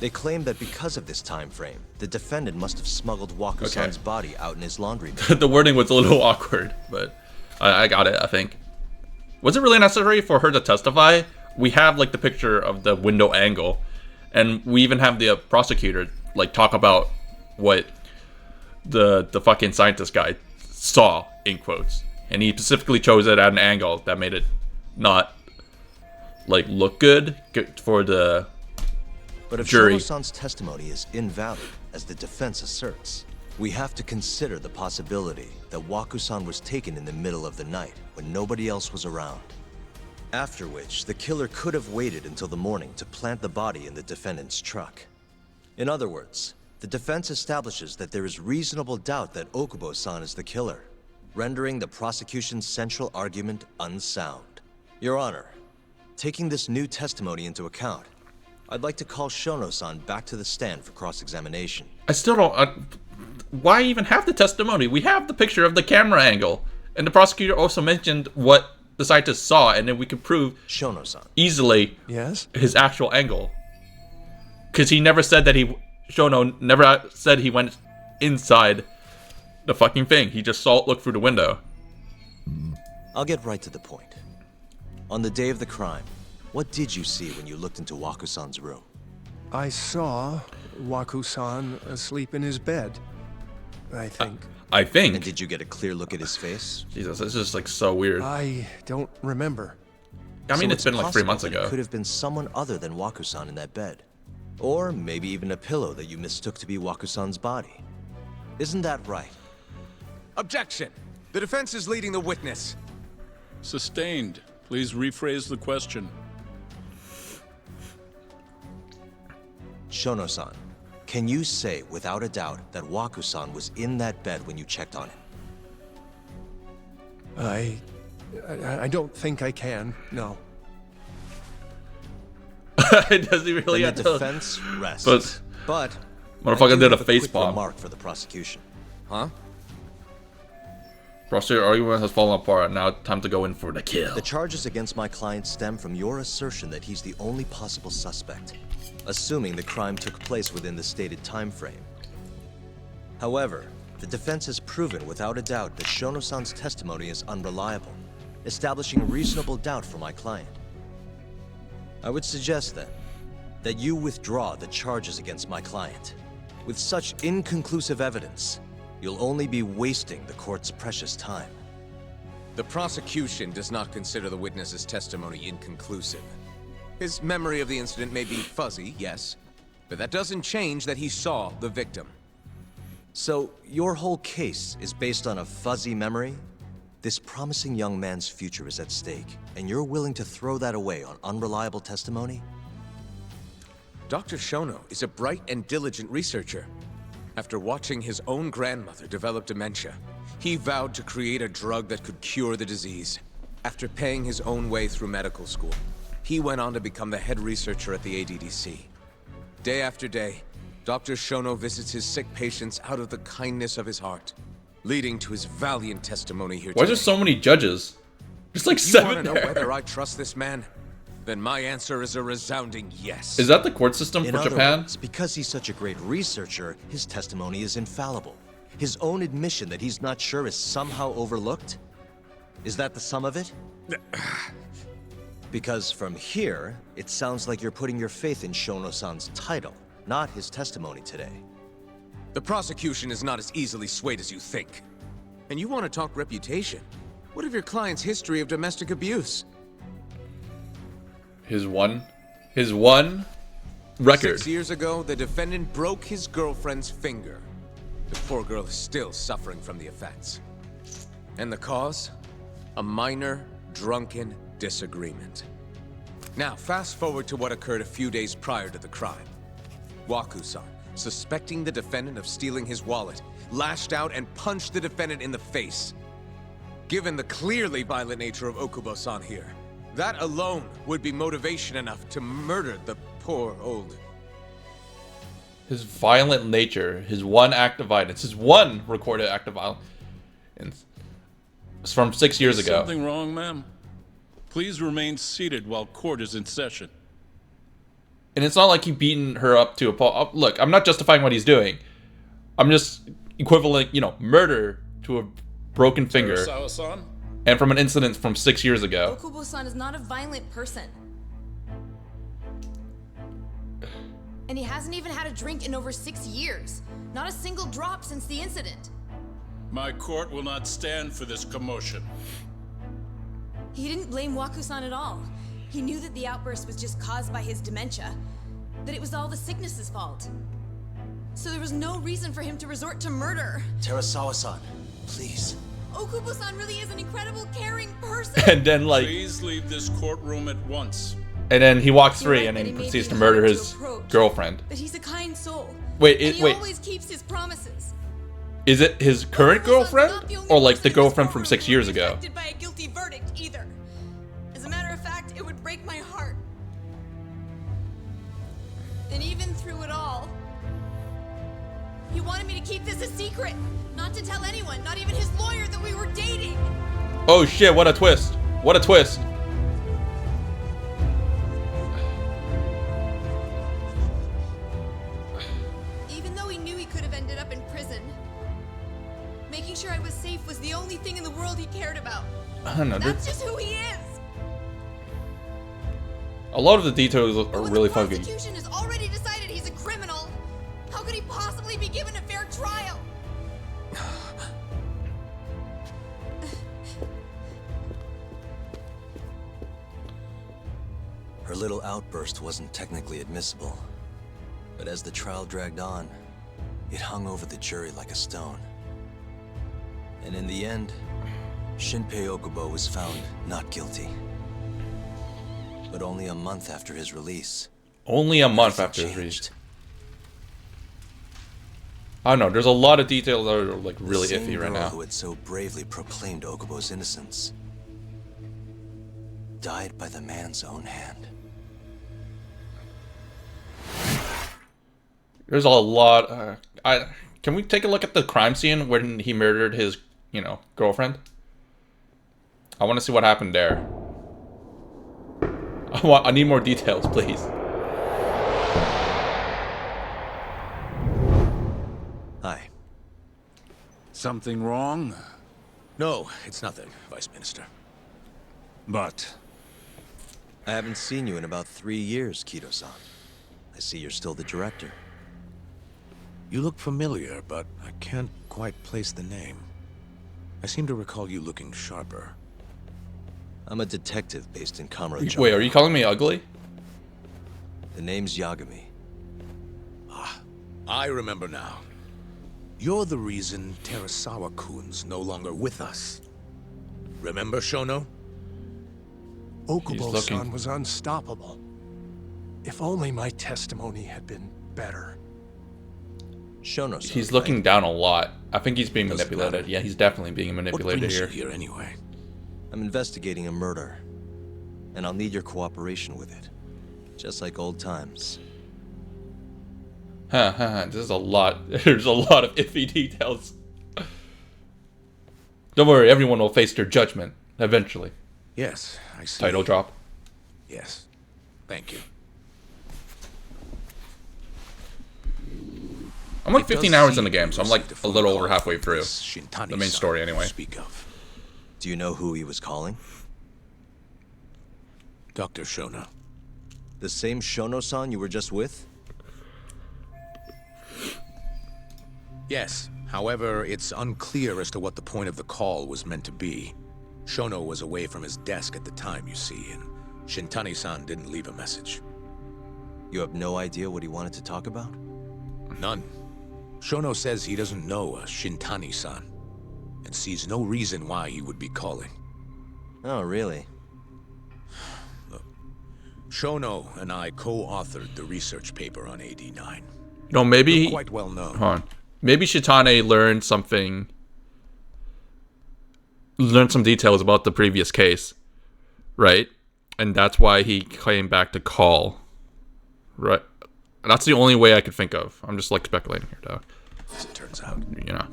They claim that because of this time frame, the defendant must have smuggled Waku-san's body out in his laundry bin. The wording was a little awkward, but I got it, I think. Was it really necessary for her to testify? We have like the picture of the window angle, and we even have the prosecutor like talk about what the fucking scientist guy saw, in quotes. And he specifically chose it at an angle that made it not like look good for the But if jury. Shono-san's testimony is invalid, as the defense asserts, we have to consider the possibility that Waku-san was taken in the middle of the night when nobody else was around. After which, the killer could have waited until the morning to plant the body in the defendant's truck. In other words, the defense establishes that there is reasonable doubt that Okubo-san is the killer. rendering the prosecution's central argument unsound. Your Honor, taking this new testimony into account, I'd like to call Shono-san back to the stand for cross-examination. I still don't... why even have the testimony? We have the picture of the camera angle. And the prosecutor also mentioned what the scientist saw, and then we could prove Shono-san. Easily yes? His actual angle. Because he never said that Shono never said he went inside the fucking thing. He just saw it look through the window. I'll get right to the point. On the day of the crime, what did you see when you looked into Waku-san's room? I saw Waku-san asleep in his bed, I think. I think. And did you get a clear look at his face? Jesus, it's just like so weird. I don't remember. I mean, So it's been like 3 months possible that ago. It could have been someone other than Waku-san in that bed. Or maybe even a pillow that you mistook to be Waku-san's body. Isn't that right? Objection! The defense is leading the witness. Sustained. Please rephrase the question. Shono-san, can you say without a doubt that Waku-san was in that bed when you checked on him? I don't think I can, no. Does he really have the to? defense rests. But motherfucker did a face quick palm. remark for the prosecution. Huh? Prosecutor argument has fallen apart. Now time to go in for the kill. The charges against my client stem from your assertion that he's the only possible suspect, assuming the crime took place within the stated time frame. However, the defense has proven without a doubt that Shono-san's testimony is unreliable, establishing reasonable doubt for my client. I would suggest then that you withdraw the charges against my client. With such inconclusive evidence, you'll only be wasting the court's precious time. The prosecution does not consider the witness's testimony inconclusive. His memory of the incident may be fuzzy, yes, but that doesn't change that he saw the victim. So, your whole case is based on a fuzzy memory? This promising young man's future is at stake, and you're willing to throw that away on unreliable testimony? Dr. Shono is a bright and diligent researcher. After watching his own grandmother develop dementia, he vowed to create a drug that could cure the disease. After paying his own way through medical school, he went on to become the head researcher at the ADDC. Day after day, Dr. Shono visits his sick patients out of the kindness of his heart, leading to his valiant testimony here Why is today. there so many judges? There's like You 7 want to know there. whether I trust this man? Then my answer is a resounding yes. Is that the court system In for other Japan? words, because he's such a great researcher, his testimony is infallible. His own admission that he's not sure is somehow overlooked? Is that the sum of it? Because from here, it sounds like you're putting your faith in Shono-san's title, not his testimony today. The prosecution is not as easily swayed as you think. And you want to talk reputation? What of your client's history of domestic abuse? His one record. 6 years ago, the defendant broke his girlfriend's finger. The poor girl is still suffering from the effects. And the cause? A minor, drunken disagreement. Now, fast forward to what occurred a few days prior to the crime. Waku-san, suspecting the defendant of stealing his wallet, lashed out and punched the defendant in the face. Given the clearly violent nature of Okubo-san here, that alone would be motivation enough to murder the poor old... His violent nature, his one act of violence, his one recorded act of violence. It's from 6 years Is ago. something wrong, ma'am? Please remain seated while court is in session. And it's not like he beaten her up to a pulp. Look, I'm not justifying what he's doing. I'm just equivalent, murder to a broken finger. Terasawa-san? And from an incident from 6 years ago. Okubo-san is not a violent person. And he hasn't even had a drink in over 6 years. Not a single drop since the incident. My court will not stand for this commotion. He didn't blame Waku-san at all. He knew that the outburst was just caused by his dementia. That it was all the sickness's fault. So there was no reason for him to resort to murder. Terasawa-san, please. Okubo-san really is an incredible, caring person. And then Please leave this courtroom at once. And then he walks You're free right and that then he may proceeds be to murder hard to his approach, girlfriend. But he's a kind soul. Wait, and he wait. always keeps his promises. Is it his current girlfriend, or like the girlfriend from 6 years ago? By a guilty verdict either. As a matter of fact, it would break my heart. And even through it all, he wanted me to keep this a secret, not to tell anyone, not even his lawyer, that we were dating. Oh shit, what a twist. What a twist. Even though he knew he could have ended up in prison, making sure I was safe was the only thing in the world he cared about. I don't know. That's just who he is. A lot of the details are really The fucking. prosecution has already decided he's a criminal. How could he possibly be given a fair trial? Her little outburst wasn't technically admissible, but as the trial dragged on, it hung over the jury like a stone. And in the end, Shinpei Okubo was found not guilty. But only a month after his release. Only a month after his release. I don't know, there's a lot of details that are like really the same iffy right girl now. who had so bravely proclaimed Okubo's innocence died by the man's own hand. There's a lot. Can we take a look at the crime scene when he murdered his, girlfriend? I want to see what happened there. I need more details, please. Hi. Something wrong? No, it's nothing, Vice Minister. But I haven't seen you in about 3 years, Kido-san. I see you're still the director. You look familiar, but I can't quite place the name. I seem to recall you looking sharper. I'm a detective based in Kamurocho. Wait, are you calling me ugly? The name's Yagami. I remember now. You're the reason Terasawa-kun's no longer with us. Remember, Shono? Okubo-san was unstoppable. If only my testimony had been better. Shono-san. He's looking down a lot. I think he's being manipulated. Yeah, he's definitely being manipulated what here. brings you here anyway? I'm investigating a murder, and I'll need your cooperation with it. Just like old times. This is a lot. There's a lot of iffy details. Don't worry, everyone will face their judgment eventually. Yes, I see. Title drop. Yes. Thank you. I'm like 15 hours in the game, so I'm like a little over halfway through the main story anyway. Speak of. Do you know who he was calling? Dr. Shono. The same Shono-san you were just with? Yes. However, it's unclear as to what the point of the call was meant to be. Shono was away from his desk at the time, you see, and Shintani-san didn't leave a message. You have no idea what he wanted to talk about? None. Shono says he doesn't know a Shintani-san, and sees no reason why he would be calling. Oh, really? Look, Shono and I co-authored the research paper on AD9. Maybe... We're quite well known. Hold on. Maybe Shitane learned something... Learned some details about the previous case. Right? And that's why he came back to call. Right? That's the only way I could think of. I'm just like speculating here, dog. As it turns out.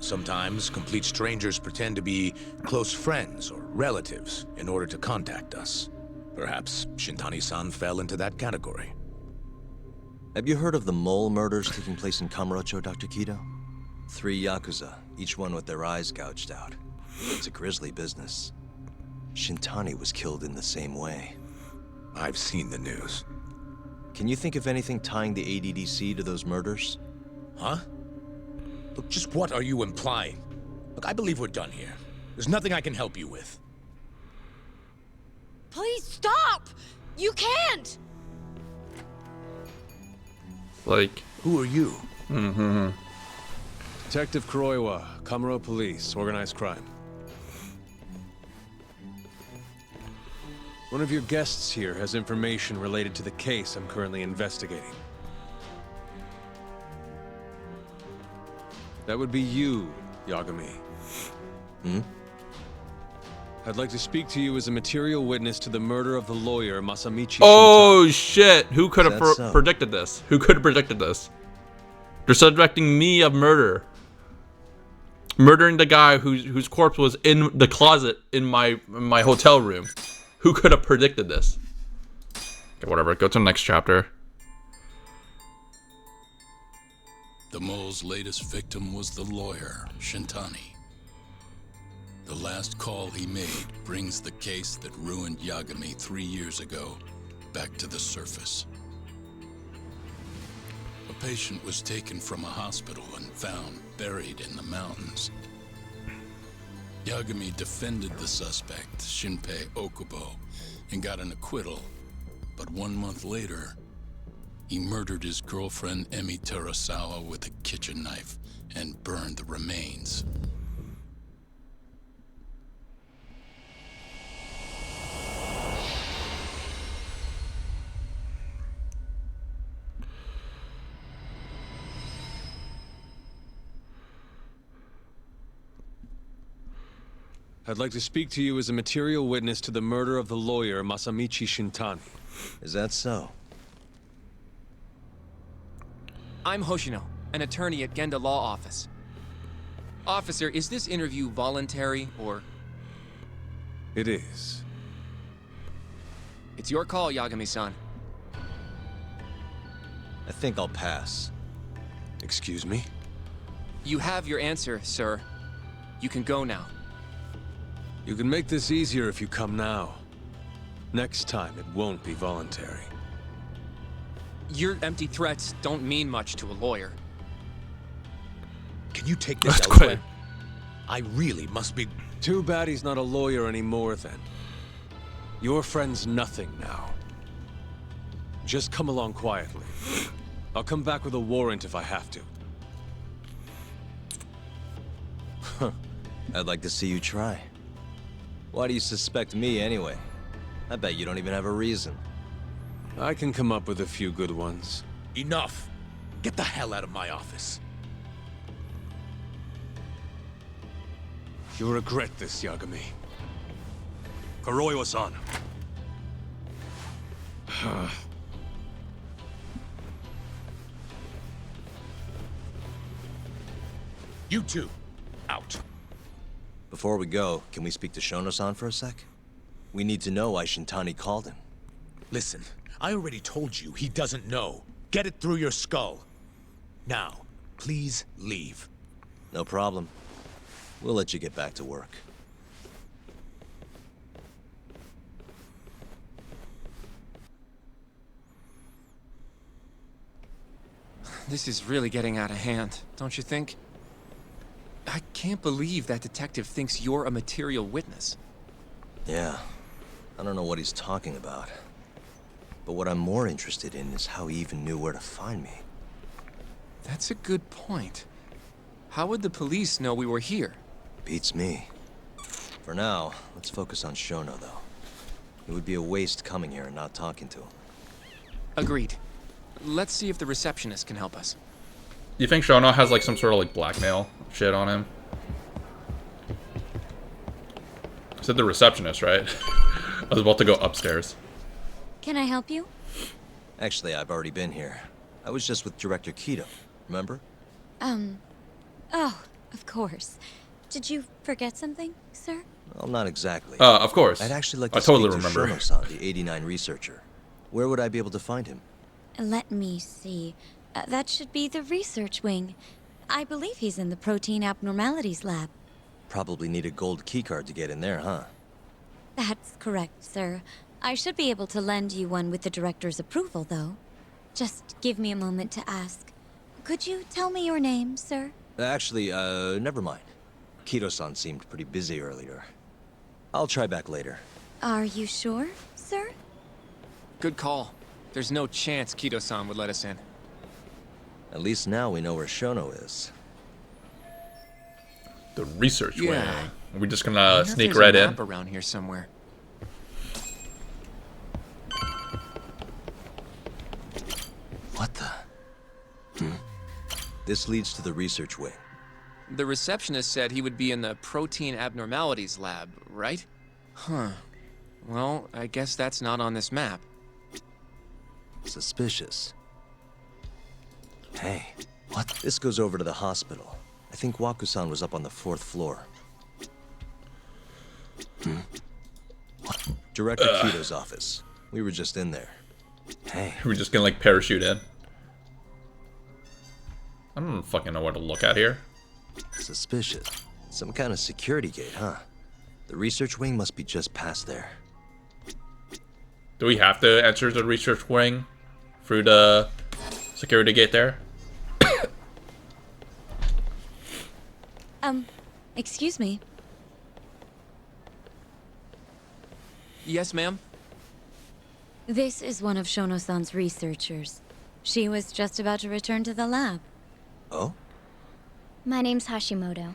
Sometimes complete strangers pretend to be close friends or relatives in order to contact us. Perhaps Shintani-san fell into that category. Have you heard of the mole murders taking place in Kamurocho, Dr. Kido? 3 Yakuza, each one with their eyes gouged out. It's a grisly business. Shintani was killed in the same way. I've seen the news. Can you think of anything tying the ADDC to those murders? Huh? Look, just what are you implying? Look, I believe we're done here. There's nothing I can help you with. Please stop! You can't! Like... Who are you? Detective Kuroiwa, Kamuro Police, Organized Crime. One of your guests here has information related to the case I'm currently investigating. That would be you, Yagami. Hmm? I'd like to speak to you as a material witness to the murder of the lawyer Masamichi Oh shit! Who could have Is that so? predicted this? Who could have predicted this? They're subjecting me of murder. Murdering the guy whose corpse was in the closet in my hotel room. Who could have predicted this? Okay, whatever. Go to the next chapter. The mole's latest victim was the lawyer, Shintani. The last call he made brings the case that ruined Yagami 3 years ago back to the surface. A patient was taken from a hospital and found buried in the mountains. Yagami defended the suspect, Shinpei Okubo, and got an acquittal. But 1 month later, he murdered his girlfriend Emi Terasawa with a kitchen knife and burned the remains. I'd like to speak to you as a material witness to the murder of the lawyer Masamichi Shintani. Is that so? I'm Hoshino, an attorney at Genda Law Office. Officer, is this interview voluntary, or...? It is. It's your call, Yagami-san. I think I'll pass. Excuse me? You have your answer, sir. You can go now. You can make this easier if you come now. Next time, it won't be voluntary. Your empty threats don't mean much to a lawyer. Can you take this That's elsewhere? quick. I really must be... Too bad he's not a lawyer anymore, then. Your friend's nothing now. Just come along quietly. I'll come back with a warrant if I have to. I'd like to see you try. Why do you suspect me anyway? I bet you don't even have a reason. I can come up with a few good ones. Enough! Get the hell out of my office. You'll regret this, Yagami. Kuroiwa-san. You two, out. Before we go, can we speak to Shono-san for a sec? We need to know why Shintani called him. Listen, I already told you he doesn't know. Get it through your skull. Now, please leave. No problem. We'll let you get back to work. This is really getting out of hand, don't you think? I can't believe that detective thinks you're a material witness. Yeah. I don't know what he's talking about. But what I'm more interested in is how he even knew where to find me. That's a good point. How would the police know we were here? Beats me. For now, let's focus on Shono, though. It would be a waste coming here and not talking to him. Agreed. Let's see if the receptionist can help us. Do you think Shono has like some sort of like blackmail shit on him? I said the receptionist, right? I was about to go upstairs. Can I help you? Actually, I've already been here. I was just with Director Kido, remember? Oh, of course. Did you forget something, sir? Well, not exactly. Of course. I'd actually like to I totally speak to remember. Shono-san, the 89 researcher. Where would I be able to find him? Let me see. That should be the research wing. I believe he's in the protein abnormalities lab. Probably need a gold keycard to get in there, huh? That's correct, sir. I should be able to lend you one with the director's approval, though. Just give me a moment to ask. Could you tell me your name, sir? Actually, never mind. Kido-san seemed pretty busy earlier. I'll try back later. Are you sure, sir? Good call. There's no chance Kido-san would let us in. At least now we know where Shono is. The research wing. Yeah. Are we just I gonna wonder if sneak there's right a in? map around here somewhere. What the? This leads to the research wing. The receptionist said he would be in the protein abnormalities lab, right? Huh. Well, I guess that's not on this map. Suspicious. Hey, what? This goes over to the hospital. I think Waku-san was up on the 4th floor. Director Kito's office. We were just in there. Hey. We're just gonna like parachute in. I don't fucking know what to look at here. Suspicious. Some kind of security gate, huh? The research wing must be just past there. Do we have to enter the research wing through the security gate there? Excuse me. Yes, ma'am? This is one of Shono-san's researchers. She was just about to return to the lab. Oh? My name's Hashimoto.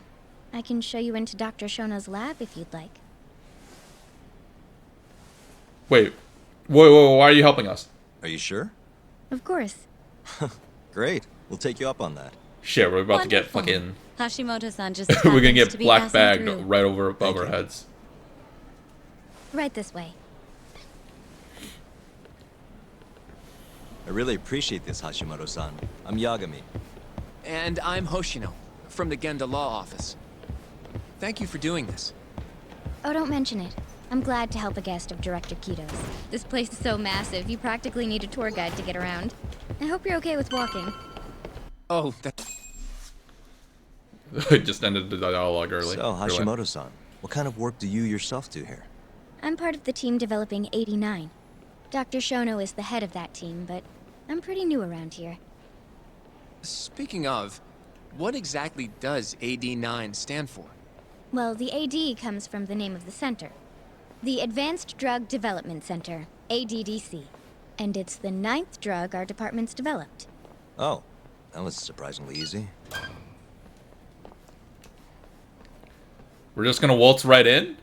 I can show you into Dr. Shono's lab if you'd like. Wait, why are you helping us? Are you sure? Of course. Great. We'll take you up on that. Shit, we're about to get fucking... Hashimoto-san just we're gonna happens get to be black passing bagged through. right over above our heads. Right this way. I really appreciate this, Hashimoto-san. I'm Yagami. And I'm Hoshino, from the Genda Law Office. Thank you for doing this. Oh, don't mention it. I'm glad to help a guest of Director Kito's. This place is so massive, you practically need a tour guide to get around. I hope you're okay with walking. Oh, that... It just ended the dialogue early. So, Hashimoto-san, what kind of work do you yourself do here? I'm part of the team developing 89. Dr. Shono is the head of that team, but I'm pretty new around here. Speaking of, what exactly does AD9 stand for? Well, the AD comes from the name of the center. The Advanced Drug Development Center, ADDC. And it's the 9th drug our department's developed. Oh, that was surprisingly easy. We're just gonna waltz right in?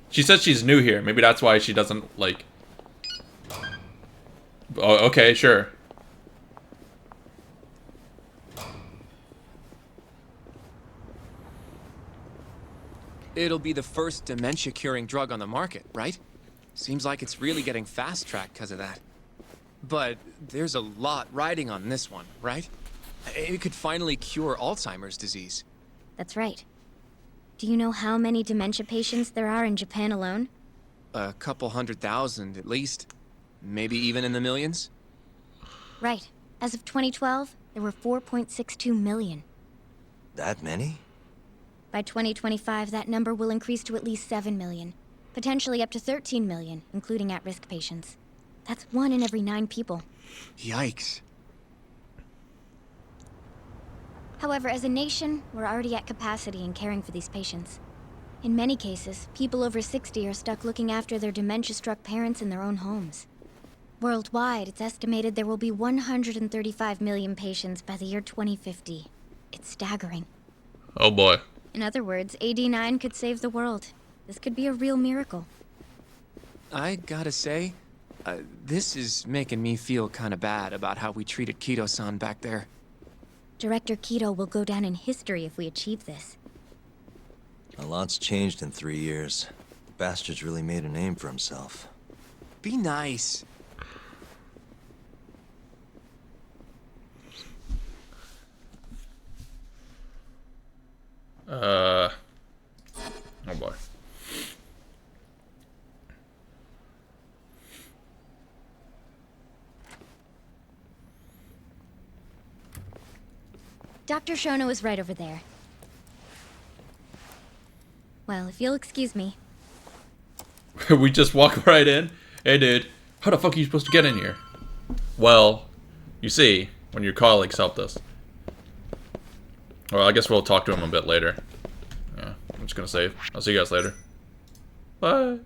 She said she's new here. Maybe that's why she doesn't, like... Oh, okay, sure. It'll be the first dementia-curing drug on the market, right? Seems like it's really getting fast-tracked because of that. But there's a lot riding on this one, right? It could finally cure Alzheimer's disease. That's right. Do you know how many dementia patients there are in Japan alone? A couple 100,000 at least. Maybe even in the millions? Right. As of 2012, there were 4.62 million. That many? By 2025, that number will increase to at least 7 million. Potentially up to 13 million, including at-risk patients. That's 1 in every 9 people. Yikes. However, as a nation, we're already at capacity in caring for these patients. In many cases, people over 60 are stuck looking after their dementia-struck parents in their own homes. Worldwide, it's estimated there will be 135 million patients by the year 2050. It's staggering. Oh boy. In other words, AD9 could save the world. This could be a real miracle. I gotta say, this is making me feel kinda bad about how we treated Kito-san back there. Director Kito will go down in history if we achieve this. A lot's changed in 3 years. The bastard's really made a name for himself. Be nice. Oh boy. Dr. Shono is right over there. Well, if you'll excuse me. We just walk right in? Hey dude, how the fuck are you supposed to get in here? Well, you see, when your colleagues helped us. Well, I guess we'll talk to him a bit later. Yeah, I'm just gonna save. I'll see you guys later. Bye.